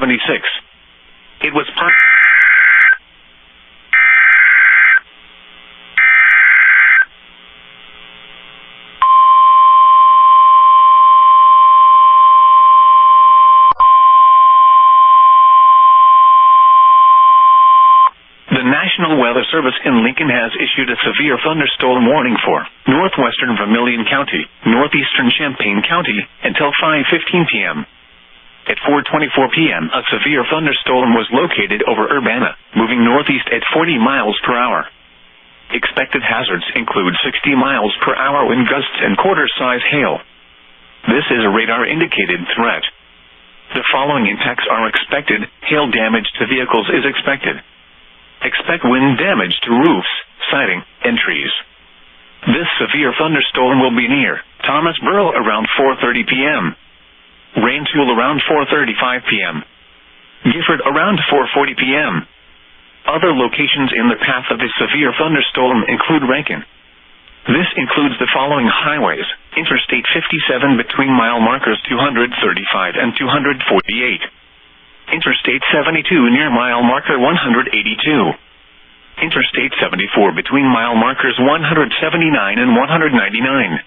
76. It was The National Weather Service in Lincoln has issued a severe thunderstorm warning for northwestern Vermilion County, northeastern Champaign County, until 5:15 p.m. At 4:24 p.m., a severe thunderstorm was located over Urbana, moving northeast at 40 miles per hour. Expected hazards include 60 miles per hour wind gusts and quarter-size hail. This is a radar-indicated threat. The following impacts are expected. Hail damage to vehicles is expected. Expect wind damage to roofs, siding, and trees. This severe thunderstorm will be near Thomasboro around 4:30 p.m. Rainsville around 4:35 p.m. Gifford around 4:40 p.m. Other locations in the path of this severe thunderstorm include Rankin. This includes the following highways: Interstate 57 between mile markers 235 and 248. Interstate 72 near mile marker 182. Interstate 74 between mile markers 179 and 199.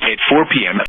At 4 p.m.